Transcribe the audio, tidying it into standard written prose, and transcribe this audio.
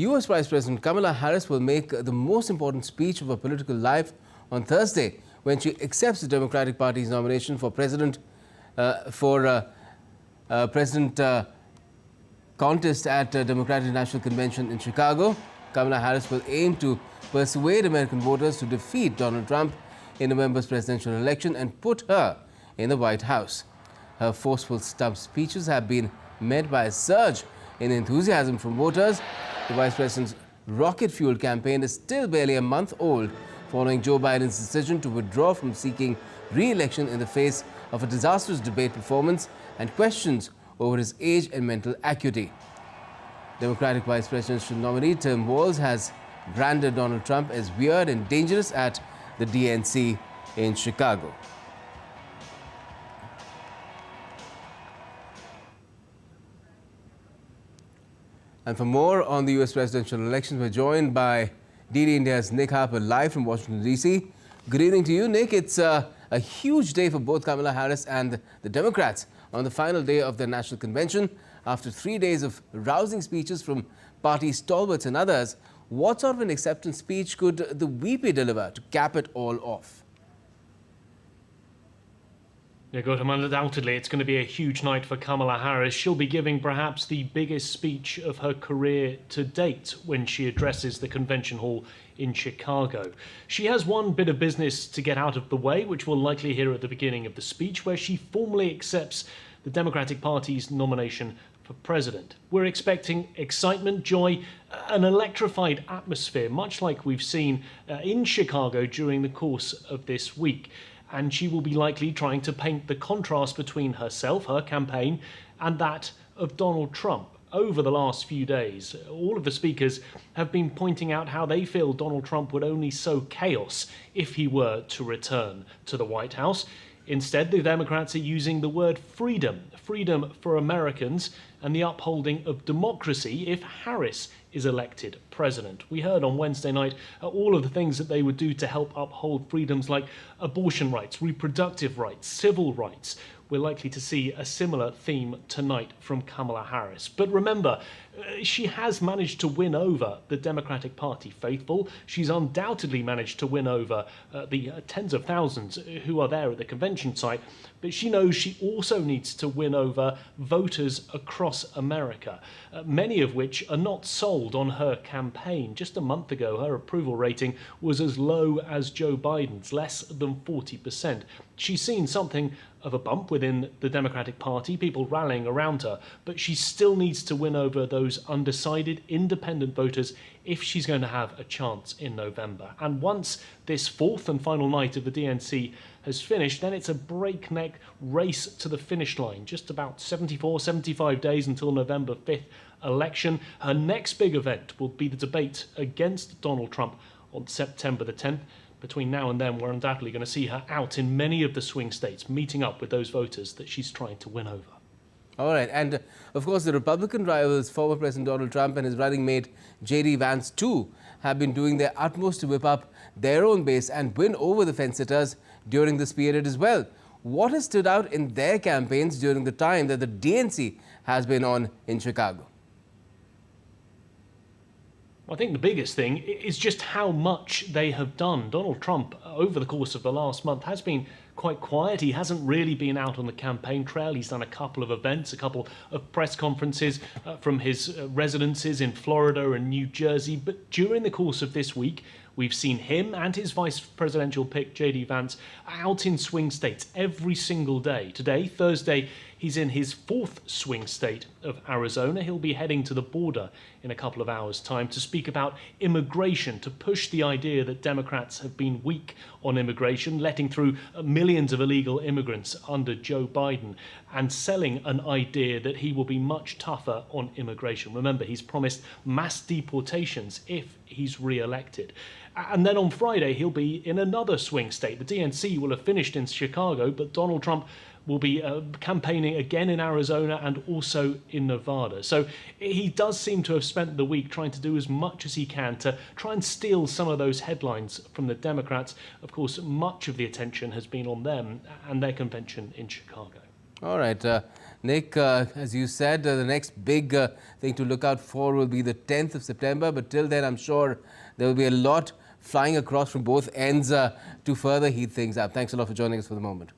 US Vice President Kamala Harris will make the most important speech of her political life on Thursday when she accepts the Democratic Party's nomination for president contest at Democratic National Convention in Chicago. Kamala Harris will aim to persuade American voters to defeat Donald Trump in November's presidential election and put her in the White House. Her forceful stump speeches have been met by a surge in enthusiasm from voters. The Vice President's rocket-fueled campaign is still barely a month old, following Joe Biden's decision to withdraw from seeking re-election in the face of a disastrous debate performance and questions over his age and mental acuity. Democratic Vice Presidential nominee Tim Walz has branded Donald Trump as weird and dangerous at the DNC in Chicago. And for more on the US presidential elections, we're joined by DD India's Nick Harper live from Washington, D.C. Good evening to you, Nick. It's a huge day for both Kamala Harris and the Democrats on the final day of their national convention. After 3 days of rousing speeches from party stalwarts and others, what sort of an acceptance speech could the VP deliver to cap it all off? Yeah, Gautam, undoubtedly it's going to be a huge night for Kamala Harris. She'll be giving perhaps the biggest speech of her career to date when she addresses the convention hall in Chicago. She has one bit of business to get out of the way, which we'll likely hear at the beginning of the speech, where she formally accepts the Democratic Party's nomination for president. We're expecting excitement, joy, an electrified atmosphere, much like we've seen in Chicago during the course of this week. And she will be likely trying to paint the contrast between herself, her campaign, and that of Donald Trump. Over the last few days, all of the speakers have been pointing out how they feel Donald Trump would only sow chaos if he were to return to the White House. Instead, the Democrats are using the word freedom, freedom for Americans, and the upholding of democracy if Harris is elected president. We heard on Wednesday night all of the things that they would do to help uphold freedoms like abortion rights, reproductive rights, civil rights. We're likely to see a similar theme tonight from Kamala Harris. But remember, she has managed to win over the Democratic Party faithful. She's undoubtedly managed to win over the tens of thousands who are there at the convention site. But she knows she also needs to win over voters across America, many of which are not sold on her campaign. Just a month ago, her approval rating was as low as Joe Biden's, less than 40%. She's seen something of a bump within the Democratic Party, people rallying around her, but she still needs to win over those undecided independent voters if she's going to have a chance in November. And once this fourth and final night of the DNC has finished, then it's a breakneck race to the finish line. Just about 75 days until November 5th election. Her next big event will be the debate against Donald Trump on September the 10th. Between now and then, we're undoubtedly going to see her out in many of the swing states, meeting up with those voters that she's trying to win over. All right. And, of course, the Republican rivals, former President Donald Trump and his running mate J.D. Vance, too, have been doing their utmost to whip up their own base and win over the fence-sitters during this period as well. What has stood out in their campaigns during the time that the DNC has been on in Chicago? I think the biggest thing is just how much they have done. Donald Trump, over the course of the last month, has been quite quiet. He hasn't really been out on the campaign trail. He's done a couple of events, a couple of press conferences from his residences in Florida and New Jersey. But during the course of this week, we've seen him and his vice presidential pick, J.D. Vance, out in swing states every single day. Today, Thursday, he's in his fourth swing state of Arizona. He'll be heading to the border in a couple of hours' time to speak about immigration, to push the idea that Democrats have been weak on immigration, letting through millions of illegal immigrants under Joe Biden, and selling an idea that he will be much tougher on immigration. Remember, he's promised mass deportations if he's re-elected. And then on Friday, he'll be in another swing state. The DNC will have finished in Chicago, but Donald Trump will be campaigning again in Arizona and also in Nevada. So he does seem to have spent the week trying to do as much as he can to try and steal some of those headlines from the Democrats. Of course, much of the attention has been on them and their convention in Chicago. All right. Nick, as you said, the next big thing to look out for will be the 10th of September. But till then, I'm sure there will be a lot flying across from both ends to further heat things up. Thanks a lot for joining us for the moment.